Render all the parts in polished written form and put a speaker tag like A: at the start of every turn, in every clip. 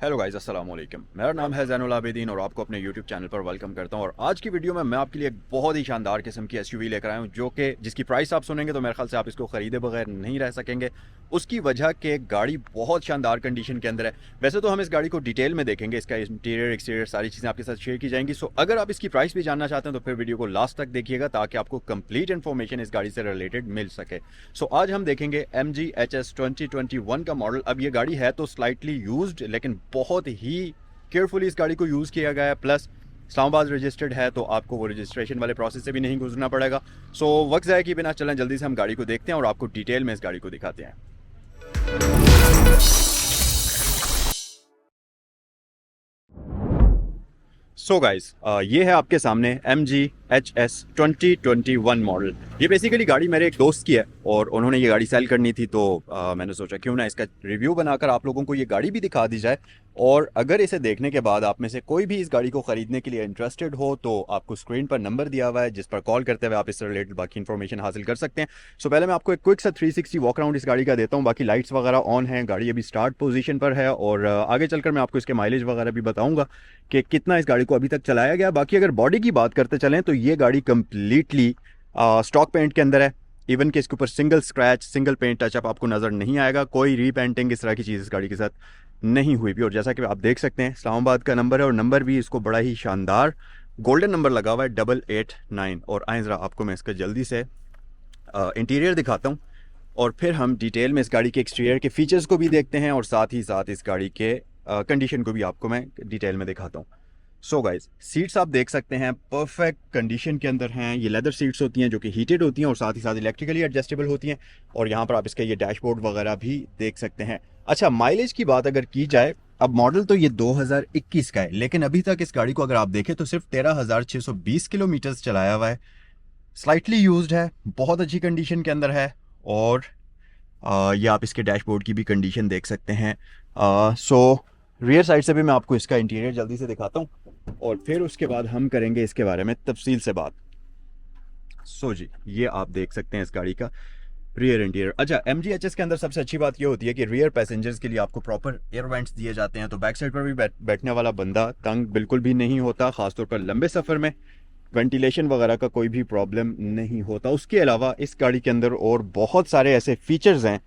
A: Hello guys, अस्सलाम वालेकुम। मेरा नाम है ज़ैनुल आबिदीन और आपको अपने यूट्यूब चैनल पर वेलकम करता हूं। और आज की वीडियो में मैं आपके लिए एक बहुत ही शानदार किस्म की एसयूवी लेकर आया हूं, जो कि जिसकी प्राइस आप सुनेंगे तो मेरे ख्याल से आप इसको ख़रीदे बगैर नहीं रह सकेंगे। उसकी वजह कि गाड़ी बहुत शानदार कंडीशन के अंदर है। वैसे तो हम इस गाड़ी को डिटेल में देखेंगे, इसका इंटीरियर एक्सटीरियर सारी चीज़ें आपके साथ शेयर की जाएंगी। सो अगर आप इसकी प्राइस भी जानना चाहते हैं तो फिर वीडियो को लास्ट तक देखिएगा, ताकि आपको कंप्लीट इन्फॉर्मेशन इस गाड़ी से रिलेटेड मिल सके। सो आज हम देखेंगे MG HS 2021 का मॉडल। अब ये गाड़ी है तो स्लाइटली यूज्ड, लेकिन बहुत ही केयरफुली इस गाड़ी को यूज़ किया गया है। प्लस इस्लामाबाद रजिस्टर्ड है, तो आपको वो रजिस्ट्रेशन वाले प्रोसेस से भी नहीं गुजरना पड़ेगा। सो वक्त ज़ाया किए बिना चलें जल्दी से हम गाड़ी को देखते हैं और आपको डिटेल में इस गाड़ी को दिखाते हैं। सो गाइस, ये है आपके सामने MG HS 2021 मॉडल। ये बेसिकली गाड़ी मेरे एक दोस्त की है और उन्होंने ये गाड़ी सेल करनी थी, तो मैंने सोचा क्यों ना इसका रिव्यू बनाकर आप लोगों को ये गाड़ी भी दिखा दी जाए। और अगर इसे देखने के बाद आप में से कोई भी इस गाड़ी को ख़रीदने के लिए इंटरेस्टेड हो तो आपको स्क्रीन पर नंबर दिया हुआ है, जिस पर कॉल करते हुए आप इससे रिलेटेड बाकी इन्फॉर्मेशन हासिल कर सकते हैं। सो पहले मैं आपको एक क्विक सा 360 वॉक राउंड इस गाड़ी का देता हूँ। बाकी लाइट्स वगैरह ऑन है, गाड़ी अभी स्टार्ट पोजीशन पर है और आगे चलकर मैं आपको इसके माइलेज वगैरह भी बताऊँगा कि कितना इस गाड़ी को अभी तक चलाया गया। बाकी अगर बॉडी की बात करते चलें तो ये गाड़ी कम्प्लीटली स्टॉक पेंट के अंदर है। इवन कि इसके ऊपर single scratch, single paint touch up आपको नज़र नहीं आएगा। कोई रीपेंटिंग इस तरह की चीज़ इस गाड़ी के साथ नहीं हुई भी। और जैसा कि आप देख सकते हैं, इस्लामाबाद का नंबर है और नंबर भी इसको बड़ा ही शानदार गोल्डन नंबर लगा हुआ है 889। और आए ज़रा आपको मैं इसका जल्दी से इंटीरियर दिखाता हूँ और फिर हम डिटेल में इस गाड़ी के एक्सटीरियर के फीचर्स को भी देखते हैं और साथ ही साथ इस गाड़ी के कंडीशन को भी आपको मैं डिटेल में दिखाता हूँ। सो गाइज, सीट्स आप देख सकते हैं परफेक्ट कंडीशन के अंदर हैं। ये लेदर सीट्स होती हैं जो कि हीटेड होती हैं और साथ ही साथ इलेक्ट्रिकली एडजस्टेबल होती हैं। और यहाँ पर आप इसका ये डैशबोर्ड वगैरह भी देख सकते हैं। अच्छा, माइलेज की बात अगर की जाए, अब मॉडल तो ये 2021 का है, लेकिन अभी तक इस गाड़ी को अगर आप देखें तो सिर्फ 13,620 किलोमीटर चलाया हुआ है। स्लाइटली यूज्ड है, बहुत अच्छी कंडीशन के अंदर है। और ये आप इसके डैशबोर्ड की भी कंडीशन देख सकते हैं। सो रियर साइड से भी मैं आपको इसका इंटीरियर जल्दी से दिखाता हूँ और फिर उसके बाद हम करेंगे इसके बारे में तफसील से बात। सो जी, ये आप देख सकते हैं इस गाड़ी का रियर इंटीरियर। अच्छा, MG HS के अंदर सबसे अच्छी बात ये होती है कि रियर पैसेंजर्स के लिए आपको प्रॉपर एयर वेंट्स दिए जाते हैं, तो बैक साइड पर भी बैठने वाला बंदा तंग बिल्कुल भी नहीं होता। खासतौर पर लंबे सफ़र में वेंटिलेशन वगैरह का कोई भी प्रॉब्लम नहीं होता। उसके अलावा इस गाड़ी के अंदर और बहुत सारे ऐसे फीचर्स हैं,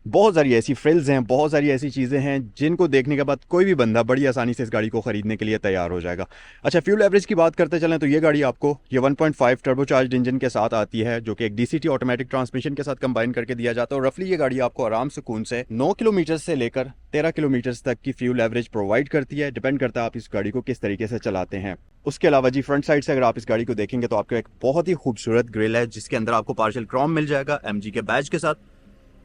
A: बहुत सारी ऐसी फ्रिल्स हैं, बहुत सारी ऐसी चीज़ें हैं जिनको देखने के बाद कोई भी बंदा बड़ी आसानी से इस गाड़ी को ख़रीदने के लिए तैयार हो जाएगा। अच्छा, फ्यूल एवरेज की बात करते चलें तो ये गाड़ी आपको ये 1.5 टर्बोचार्ज्ड इंजन के साथ आती है, जो कि एक DCT ऑटोमेटिक ट्रांसमिशन के साथ कंबाइन करके दिया जाता है। और रफली ये गाड़ी आपको आराम सुकून से 9 किलोमीटर से लेकर 13 किलोमीटर तक की फ्यूल एवरेज प्रोवाइड करती है। डिपेंड करता है आप इस गाड़ी को किस तरीके से चलाते हैं। उसके अलावा जी, फ्रंट साइड से अगर आप इस गाड़ी को देखेंगे तो आपको एक बहुत ही खूबसूरत ग्रिल है, जिसके अंदर आपको पार्शियल क्रोम मिल जाएगा MG के बैज के साथ।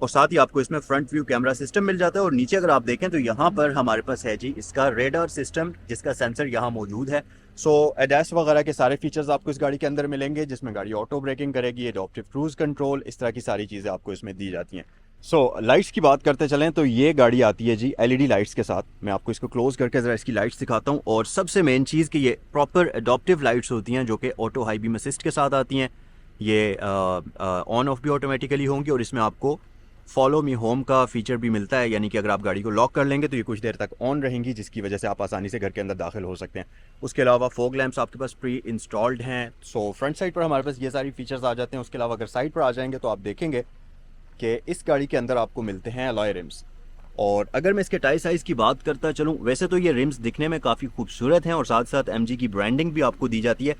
A: और साथ ही आपको इसमें फ्रंट व्यू कैमरा सिस्टम मिल जाता है। और नीचे अगर आप देखें तो यहाँ पर हमारे पास है जी इसका रेडार सिस्टम, जिसका सेंसर यहाँ मौजूद है। सो ADAS वगैरह के सारे फीचर्स आपको इस गाड़ी के अंदर मिलेंगे, जिसमें गाड़ी ऑटो ब्रेकिंग करेगी, एडॉप्टिव क्रूज कंट्रोल, इस तरह की सारी चीज़ें आपको इसमें दी जाती हैं। सो लाइट्स की बात करते चलें तो ये गाड़ी आती है जी LED लाइट्स के साथ। मैं आपको इसको क्लोज करके ज़रा इसकी लाइट्स दिखाता हूँ। और सबसे मेन चीज़ कि ये प्रॉपर एडॉप्टिव लाइट्स होती हैं, जो कि ऑटो हाई बीम असिस्ट के साथ आती हैं। ये ऑन ऑफ भी ऑटोमेटिकली होंगी और इसमें आपको फॉलो मी होम का फीचर भी मिलता है, यानी कि अगर आप गाड़ी को लॉक कर लेंगे तो ये कुछ देर तक ऑन रहेंगी, जिसकी वजह से आप आसानी से घर के अंदर दाखिल हो सकते हैं। उसके अलावा फॉग लैंप्स आपके पास प्री इंस्टॉल्ड हैं। सो फ्रंट साइड पर हमारे पास ये सारी फीचर्स आ जाते हैं। उसके अलावा अगर साइड पर आ जाएंगे तो आप देखेंगे कि इस गाड़ी के अंदर आपको मिलते हैं अलॉय रिम्स। और अगर मैं इसके टायर साइज़ की बात करता चलूँ, वैसे तो ये रिम्स दिखने में काफ़ी खूबसूरत हैं और साथ साथ MG की ब्रांडिंग भी आपको दी जाती है।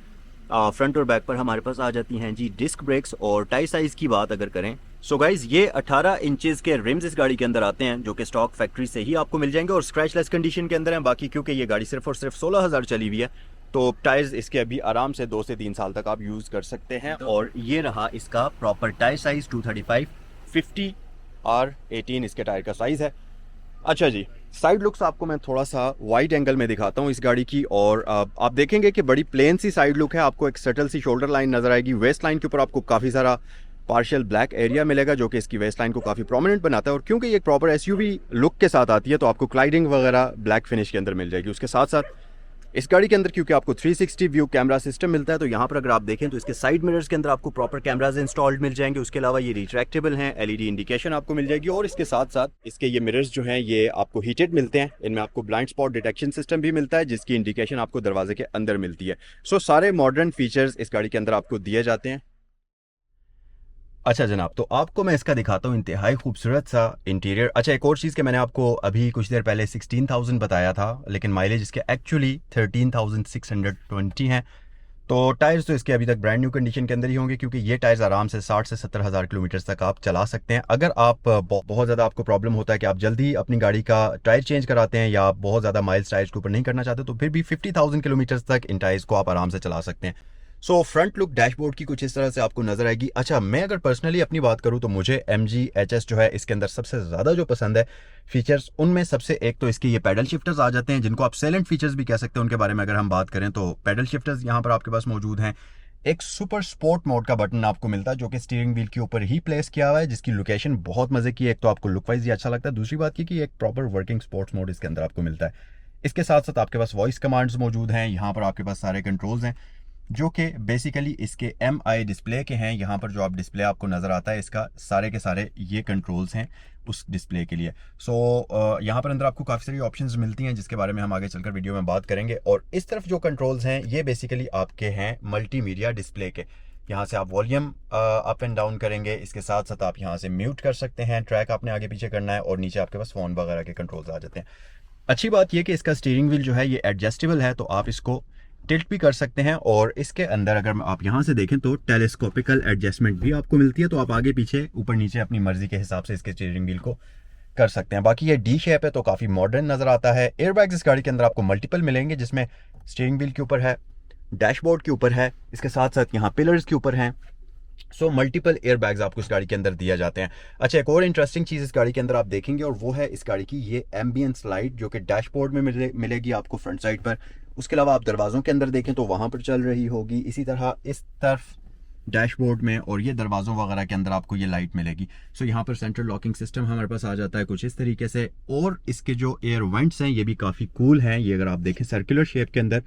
A: फ्रंट और बैक पर हमारे पास आ जाती हैं जी डिस्क ब्रेक्स। और टायर साइज़ की बात अगर करें, सो गाइज, ये 18 इंचेस के रिम्स इस गाड़ी के अंदर आते हैं, जो कि स्टॉक फैक्ट्री से ही आपको मिल जाएंगे और स्क्रैचलेस कंडीशन के अंदर हैं। बाकी क्योंकि ये गाड़ी सिर्फ और सिर्फ 16,000 चली हुई है, तो टायर्स इसके अभी आराम से 2 से 3 साल तक आप यूज़ कर सकते हैं। और ये रहा इसका प्रॉपर टायर साइज़ 235 50 R18 इसके टायर का साइज़ है। अच्छा जी, साइड लुक्स आपको मैं थोड़ा सा वाइड एंगल में दिखाता हूँ इस गाड़ी की। और आप देखेंगे कि बड़ी प्लेन सी साइड लुक है। आपको एक सटल सी शोल्डर लाइन नजर आएगी। वेस्ट लाइन के ऊपर आपको काफ़ी सारा पार्शियल ब्लैक एरिया मिलेगा, जो कि इसकी वेस्ट लाइन को काफ़ी प्रोमिनेंट बनाता है। और क्योंकि ये एक प्रॉपर SUV लुक के साथ आती है, तो आपको क्लाइडिंग वगैरह ब्लैक फिनिश के अंदर मिल जाएगी। उसके साथ साथ इस गाड़ी के अंदर क्योंकि आपको 360 व्यू कैमरा सिस्टम मिलता है, तो यहाँ पर अगर आप देखें तो इसके साइड मिरर्स के अंदर आपको प्रॉपर कैमराज इंस्टॉल्ड मिल जाएंगे। उसके अलावा ये रिट्रैक्टेबल हैं, एलईडी इंडिकेशन आपको मिल जाएगी, और इसके साथ साथ इसके ये मिरर्स जो हैं ये आपको हीटेड मिलते हैं। इनमें आपको ब्लाइंड स्पॉट डिटेक्शन सिस्टम भी मिलता है, जिसकी इंडिकेशन आपको दरवाजे के अंदर मिलती है। सो सारे मॉडर्न फीचर्स इस गाड़ी के अंदर आपको दिए जाते हैं। अच्छा जनाब, तो आपको मैं इसका दिखाता हूँ इंतहाई खूबसूरत सा इंटीरियर। अच्छा, एक और चीज़ कि मैंने आपको अभी कुछ देर पहले 16,000 बताया था, लेकिन माइलेज इसके एक्चुअली 13,620 हैं। तो टायर्स तो इसके अभी तक ब्रांड न्यू कंडीशन के अंदर ही होंगे, क्योंकि ये टायर्स आराम से 60 से 70 हज़ार किलोमीटर तक आप चला सकते हैं। अगर आप बहुत ज़्यादा आपको प्रॉब्लम होता है कि आप जल्दी अपनी गाड़ी का टायर चेंज कराते हैं, या आप बहुत ज़्यादा माइल्स टायर्स के ऊपर नहीं करना चाहते, तो फिर भी 50,000 किलोमीटर तक इन टायर्स को आप आराम से चला सकते हैं। सो फ्रंट लुक डैशबोर्ड की कुछ इस तरह से आपको नजर आएगी। अच्छा, मैं अगर पर्सनली अपनी बात करूं तो मुझे MG HS जो है इसके अंदर सबसे ज़्यादा जो पसंद है फीचर्स, उनमें सबसे एक तो इसके ये पैडल शिफ्टर्स आ जाते हैं, जिनको आप साइलेंट फीचर्स भी कह सकते हैं। उनके बारे में अगर हम बात करें तो पैडल शिफ्टर्स यहाँ पर आपके पास मौजूद हैं। एक सुपर स्पोर्ट मोड का बटन आपको मिलता है, जो कि स्टीयरिंग व्हील के ऊपर ही प्लेस किया हुआ है, जिसकी लोकेशन बहुत मजे की है। एक तो आपको लुक वाइज ही अच्छा लगता है, दूसरी बात ये कि एक प्रॉपर वर्किंग स्पोर्ट्स मोड इसके अंदर आपको मिलता है। इसके साथ साथ आपके पास वॉइस कमांड्स मौजूद हैं। यहाँ पर आपके पास सारे कंट्रोल्स हैं, जो कि बेसिकली इसके MI डिस्प्ले के हैं। यहाँ पर जो आप डिस्प्ले आपको नज़र आता है, इसका सारे के सारे ये कंट्रोल्स हैं उस डिस्प्ले के लिए। यहाँ पर अंदर आपको काफ़ी सारी ऑप्शंस मिलती हैं, जिसके बारे में हम आगे चलकर वीडियो में बात करेंगे। और इस तरफ जो कंट्रोल्स हैं ये बेसिकली आपके हैं मल्टीमीडिया डिस्प्ले के। यहाँ से आप वॉल्यूम अप एंड डाउन करेंगे, इसके साथ साथ आप यहाँ से म्यूट कर सकते हैं, ट्रैक आपने आगे पीछे करना है, और नीचे आपके पास फ़ोन वगैरह के कंट्रोल्स आ जाते हैं। अच्छी बात यह कि इसका स्टीयरिंग व्हील जो है ये एडजस्टेबल है, तो आप इसको टिल्ट भी कर सकते हैं। और इसके अंदर अगर आप यहाँ से देखें तो टेलीस्कोपिकल एडजस्टमेंट भी आपको मिलती है, तो आप आगे पीछे ऊपर नीचे अपनी मर्जी के हिसाब से इसके स्टीयरिंग व्हील को कर सकते हैं। बाकी ये डी शेप है, तो काफ़ी मॉडर्न नज़र आता है। एयरबैग्स इस गाड़ी के अंदर आपको मल्टीपल मिलेंगे, जिसमें स्टीयरिंग व्हील के ऊपर है, डैशबोर्ड के ऊपर है, इसके साथ साथ यहाँ पिलर्स के ऊपर हैं। मल्टीपल एयरबैग्स आपको इस गाड़ी के अंदर दिया जाते हैं। अच्छा, एक और इंटरेस्टिंग चीज़ इस गाड़ी के अंदर आप देखेंगे, और वो है इस गाड़ी की ये एम्बियंस लाइट, जो कि डैशबोर्ड में मिलेगी आपको फ्रंट साइड पर। उसके अलावा आप दरवाज़ों के अंदर देखें तो वहाँ पर चल रही होगी, इसी तरह इस तरफ डैशबोर्ड में और ये दरवाज़ों वगैरह के अंदर आपको ये लाइट मिलेगी। यहाँ पर सेंट्रल लॉकिंग सिस्टम हमारे पास आ जाता है कुछ इस तरीके से। और इसके जो एयर वेंट्स हैं ये भी काफ़ी कूल हैं। ये अगर आप देखें सर्कुलर शेप के अंदर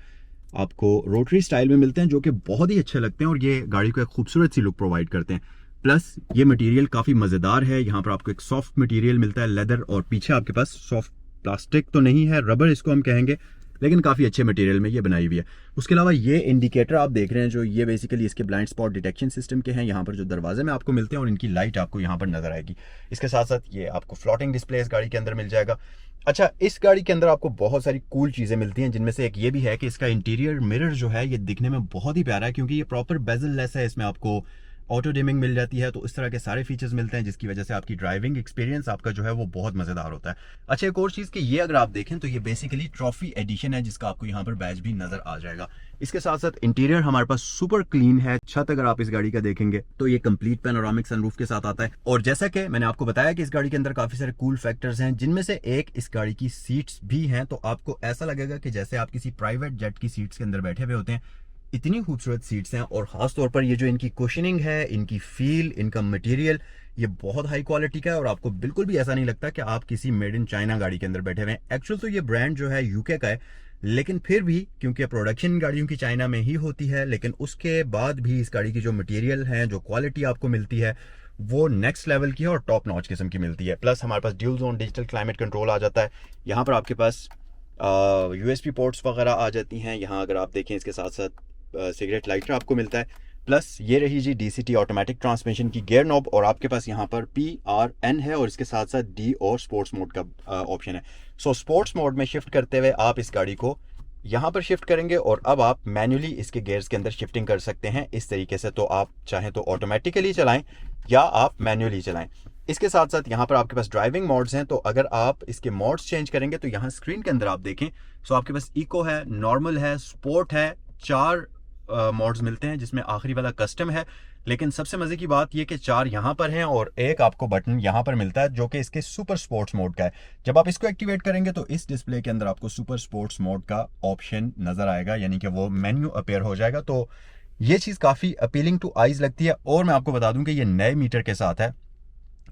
A: आपको रोटरी स्टाइल में मिलते हैं, जो कि बहुत ही अच्छे लगते हैं, और ये गाड़ी को एक खूबसूरत सी लुक प्रोवाइड करते हैं। प्लस ये मटेरियल काफ़ी मज़ेदार है। यहाँ पर आपको एक सॉफ्ट मटेरियल मिलता है, लेदर, और पीछे आपके पास सॉफ्ट प्लास्टिक तो नहीं है, रबर इसको हम कहेंगे, लेकिन काफ़ी अच्छे मटेरियल में ये बनाई हुई है। उसके अलावा ये इंडिकेटर आप देख रहे हैं, जो ये बेसिकली इसके ब्लाइंड स्पॉट डिटेक्शन सिस्टम के हैं। यहाँ पर जो दरवाजे में आपको मिलते हैं, और इनकी लाइट आपको यहाँ पर नजर आएगी। इसके साथ साथ ये आपको फ्लोटिंग डिस्प्ले इस गाड़ी के अंदर मिल जाएगा। अच्छा, इस गाड़ी के अंदर आपको बहुत सारी कूल चीज़ें मिलती हैं, जिनमें से एक ये भी है कि इसका इंटीरियर मिरर जो है ये दिखने में बहुत ही प्यारा है, क्योंकि ये प्रॉपर बेजल लेस है। इसमें आपको ऑटो डिमिंग मिल जाती है, तो इस तरह के सारे फीचर्स मिलते हैं, जिसकी वजह से आपकी ड्राइविंग एक्सपीरियंस आपका जो है वो बहुत मज़ेदार होता है। अच्छा, एक और चीज़ कि ये अगर आप देखें तो ये बेसिकली ट्रॉफी एडिशन है, जिसका आपको यहाँ पर बैज भी नजर आ जाएगा। इसके साथ साथ इंटीरियर हमारे पास सुपर क्लीन है। छत अगर आप इस गाड़ी का देखेंगे तो ये कंप्लीट पैनोरामिक सनरूफ के साथ आता है। और जैसा कि मैंने आपको बताया कि इस गाड़ी के अंदर काफ़ी सारे कूल फैक्टर्स हैं, जिनमें से एक इस गाड़ी की सीट्स भी हैं। तो आपको ऐसा लगेगा कि जैसे आप किसी प्राइवेट जेट की सीट्स के अंदर बैठे हुए होते हैं। इतनी खूबसूरत सीट्स हैं, और ख़ास तौर पर ये जो इनकी कुशनिंग है, इनकी फील, इनका मटेरियल, ये बहुत हाई क्वालिटी का है। और आपको बिल्कुल भी ऐसा नहीं लगता कि आप किसी मेड इन चाइना गाड़ी के अंदर बैठे हुए हैं। एक्चुअल तो ये ब्रांड जो है UK का है, लेकिन फिर भी क्योंकि प्रोडक्शन गाड़ियों की चाइना में ही होती है, लेकिन उसके बाद भी इस गाड़ी की जो मटेरियल है, जो क्वालिटी आपको मिलती है, वो नेक्स्ट लेवल की है और टॉप नॉच किस्म की मिलती है। प्लस हमारे पास dual zone digital climate control आ जाता है। यहाँ पर आपके पास USB पोर्ट्स वगैरह आ जाती हैं। यहाँ अगर आप देखें, इसके साथ साथ सिगरेट लाइटर आपको मिलता है। प्लस ये रही जी DCT ऑटोमेटिक ट्रांसमिशन की गियर नॉब, और आपके पास यहाँ पर PRN है, और इसके साथ साथ D और स्पोर्ट्स मोड का ऑप्शन है। स्पोर्ट्स मोड में शिफ्ट करते हुए आप इस गाड़ी को यहाँ पर शिफ्ट करेंगे, और अब आप मैन्युअली इसके गियर्स के अंदर शिफ्टिंग कर सकते हैं इस तरीके से। तो आप चाहें तो ऑटोमेटिकली चलाएं या आप मैन्युअली चलाएं। इसके साथ साथ यहाँ पर आपके पास ड्राइविंग मोड्स हैं, तो अगर आप इसके मोड्स चेंज करेंगे तो यहाँ स्क्रीन के अंदर आप देखें, आपके पास इको है, नॉर्मल है, स्पोर्ट है, 4 मोड्स मिलते हैं, जिसमें आखिरी वाला कस्टम है। लेकिन सबसे मजे की बात यह कि 4 यहाँ पर हैं, और एक आपको बटन यहाँ पर मिलता है, जो कि इसके सुपर स्पोर्ट्स मोड का है। जब आप इसको एक्टिवेट करेंगे तो इस डिस्प्ले के अंदर आपको सुपर स्पोर्ट्स मोड का ऑप्शन नजर आएगा, यानी कि वो मेन्यू अपेयर हो जाएगा। तो ये चीज़ काफ़ी अपीलिंग टू आइज लगती है। और मैं आपको बता दूं कि ये नए मीटर के साथ है,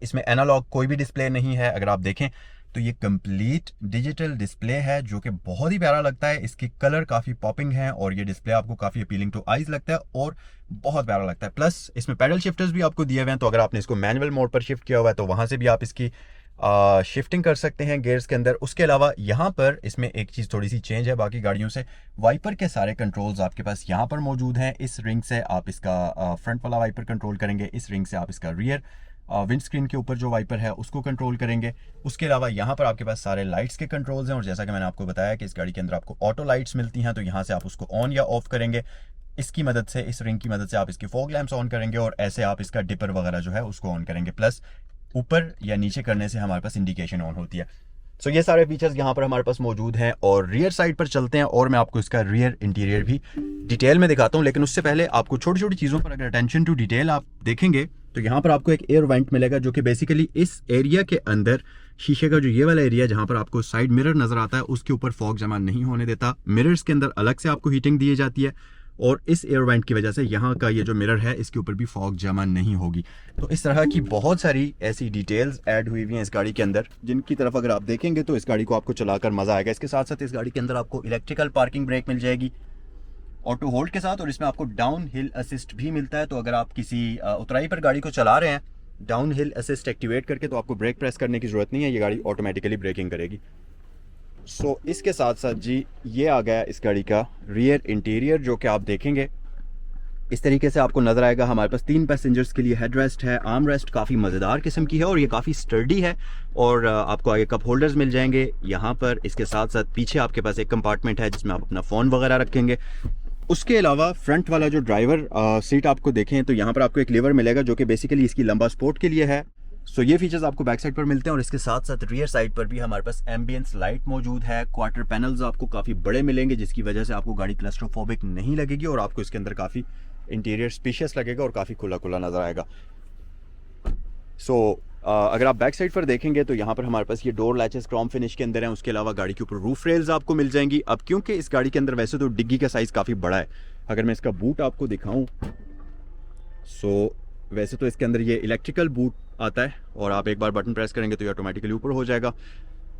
A: इसमें एनालॉग कोई भी डिस्प्ले नहीं है। अगर आप देखें तो ये कंप्लीट डिजिटल डिस्प्ले है जो कि बहुत ही प्यारा लगता है। इसके कलर काफ़ी पॉपिंग है और ये डिस्प्ले आपको काफ़ी अपीलिंग टू आइज लगता है और बहुत प्यारा लगता है। प्लस इसमें पैडल शिफ्टर्स भी आपको दिए हुए हैं, तो अगर आपने इसको मैनुअल मोड पर शिफ्ट किया हुआ है तो वहाँ से भी आप इसकी शिफ्टिंग कर सकते हैं गेयर्स के अंदर। उसके अलावा यहाँ पर इसमें एक चीज़ थोड़ी सी चेंज है बाकी गाड़ियों से, वाइपर के सारे कंट्रोल्स आपके पास यहाँ पर मौजूद हैं। इस रिंग से आप इसका फ्रंट वाला वाइपर कंट्रोल करेंगे, इस रिंग से आप इसका रियर विंड स्क्रीन के ऊपर जो वाइपर है उसको कंट्रोल करेंगे। उसके अलावा यहाँ पर आपके पास सारे लाइट्स के कंट्रोल्स हैं और जैसा कि मैंने आपको बताया कि इस गाड़ी के अंदर आपको ऑटो लाइट्स मिलती हैं, तो यहाँ से आप उसको ऑन या ऑफ करेंगे। इसकी मदद से, इस रिंग की मदद से आप इसके फॉग लैंप्स ऑन करेंगे और ऐसे आप इसका डिपर वगैरह जो है उसको ऑन करेंगे। प्लस ऊपर या नीचे करने से हमारे पास इंडिकेशन ऑन होती है। सो ये सारे फीचर्स यहाँ पर हमारे पास मौजूद हैं। और रियर साइड पर चलते हैं और मैं आपको इसका रियर इंटीरियर भी डिटेल में दिखाता हूँ, लेकिन उससे पहले आपको छोटी छोटी चीज़ों पर अगर अटेंशन टू डिटेल आप देखेंगे तो यहाँ पर आपको एक एयर वेंट मिलेगा जो कि बेसिकली इस एरिया के अंदर शीशे का जो ये वाला एरिया जहाँ पर आपको साइड मिरर नजर आता है उसके ऊपर फॉग जमा नहीं होने देता। मिरर्स के अंदर अलग से आपको हीटिंग दी जाती है और इस एयर वेंट की वजह से यहाँ का ये जो मिरर है इसके ऊपर भी फॉग जमा नहीं होगी। तो इस तरह की बहुत सारी ऐसी डिटेल्स ऐड हुई हुई हैं इस गाड़ी के अंदर, जिनकी तरफ अगर आप देखेंगे तो इस गाड़ी को आपको चलाकर मजा आएगा। इसके साथ साथ इस गाड़ी के अंदर आपको इलेक्ट्रिकल पार्किंग ब्रेक मिल जाएगी ऑटो होल्ड के साथ, और इसमें आपको डाउन हिल असिस्ट भी मिलता है। तो अगर आप किसी उतराई पर गाड़ी को चला रहे हैं डाउन हिल असिस्ट एक्टिवेट करके, तो आपको ब्रेक प्रेस करने की जरूरत नहीं है, ये गाड़ी ऑटोमेटिकली ब्रेकिंग करेगी। सो इसके साथ साथ जी ये आ गया इस गाड़ी का रियर इंटीरियर, जो कि आप देखेंगे इस तरीके से आपको नजर आएगा। हमारे पास 3 पैसेंजर्स के लिए हेड रेस्ट है, आर्म रेस्ट काफ़ी मज़ेदार किस्म की है और ये काफ़ी स्टर्डी है। और आपको आगे कप होल्डर्स मिल जाएंगे यहाँ पर। इसके साथ साथ पीछे आपके पास एक कंपार्टमेंट है जिसमें आप अपना फ़ोन वगैरह रखेंगे। उसके अलावा फ्रंट वाला जो ड्राइवर सीट आपको देखें तो यहाँ पर आपको एक लीवर मिलेगा जो कि बेसिकली इसकी लंबा स्पोर्ट के लिए है। सो ये फीचर्स आपको बैक साइड पर मिलते हैं। और इसके साथ साथ रियर साइड पर भी हमारे पास एम्बियंस लाइट मौजूद है। क्वार्टर पैनल्स आपको काफ़ी बड़े मिलेंगे जिसकी वजह से आपको गाड़ी क्लस्ट्रोफोबिक नहीं लगेगी और आपको इसके अंदर काफ़ी इंटीरियर स्पेशियस लगेगा और काफ़ी खुला खुला नज़र आएगा। सो अगर आप बैक साइड पर देखेंगे तो यहाँ पर हमारे पास ये डोर लैचेस क्रोम फिनिश के अंदर हैं। उसके अलावा गाड़ी के ऊपर रूफ रेल्स आपको मिल जाएंगी। अब क्योंकि इस गाड़ी के अंदर वैसे तो डिग्गी का साइज़ काफ़ी बड़ा है, अगर मैं इसका बूट आपको दिखाऊं सो वैसे तो इसके अंदर ये इलेक्ट्रिकल बूट आता है और आप एक बार बटन प्रेस करेंगे तो ये ऑटोमेटिकली ऊपर हो जाएगा।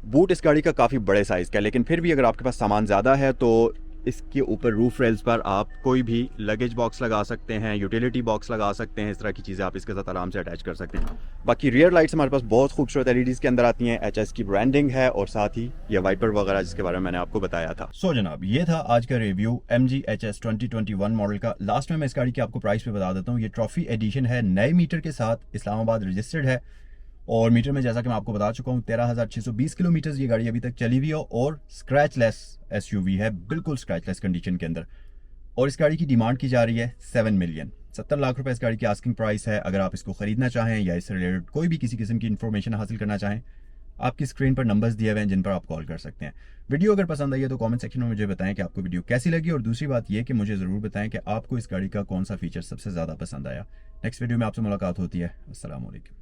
A: बूट इस गाड़ी का काफ़ी बड़े साइज़ का है, लेकिन फिर भी अगर आपके पास सामान ज़्यादा है तो इसके ऊपर रूफ रेल्स पर आप कोई भी लगेज बॉक्स लगा सकते हैं, यूटिलिटी बॉक्स लगा सकते हैं। इस तरह की चीज़ें आप इसके साथ आराम से अटैच कर सकते हैं। बाकी रियर लाइट्स हमारे पास बहुत खूबसूरत एलईडीज़ के अंदर आती हैं, एचएस की ब्रांडिंग है और साथ ही ये वाइपर वगैरह जिसके बारे में मैंने आपको बताया था। सो जनाब ये था आज का रिव्यू MG HS 2021 मॉडल का। लास्ट में मैं इस गाड़ी की आपको प्राइस पे बता देता हूँ। ये ट्रॉफी एडिशन है, नए मीटर के साथ, इस्लामाबाद रजिस्टर्ड है और मीटर में जैसा कि मैं आपको बता चुका हूँ 13,620 किलोमीटर ये गाड़ी अभी तक चली हुई है और स्क्रैचलेस SUV है, बिल्कुल स्क्रैचलेस कंडीशन के अंदर। और इस गाड़ी की डिमांड की जा रही है 7 मिलियन, 70 लाख रुपए इस गाड़ी की आस्किंग प्राइस है। अगर आप इसको खरीदना चाहें या इससे रिलेटेड कोई भी किसी किस्म की इन्फॉर्मेशन हासिल करना चाहें, आपकी स्क्रीन पर नंबर्स दिए हुए हैं जिन पर आप कॉल कर सकते हैं। वीडियो अगर पसंद आई है तो कमेंट सेक्शन में मुझे बताएं कि आपको वीडियो कैसी लगी और दूसरी बात यह कि मुझे ज़रूर बताएं कि आपको इस गाड़ी का कौन सा फीचर सबसे ज़्यादा पसंद आया। नेक्स्ट वीडियो में आपसे मुलाकात होती है। अस्सलाम वालेकुम।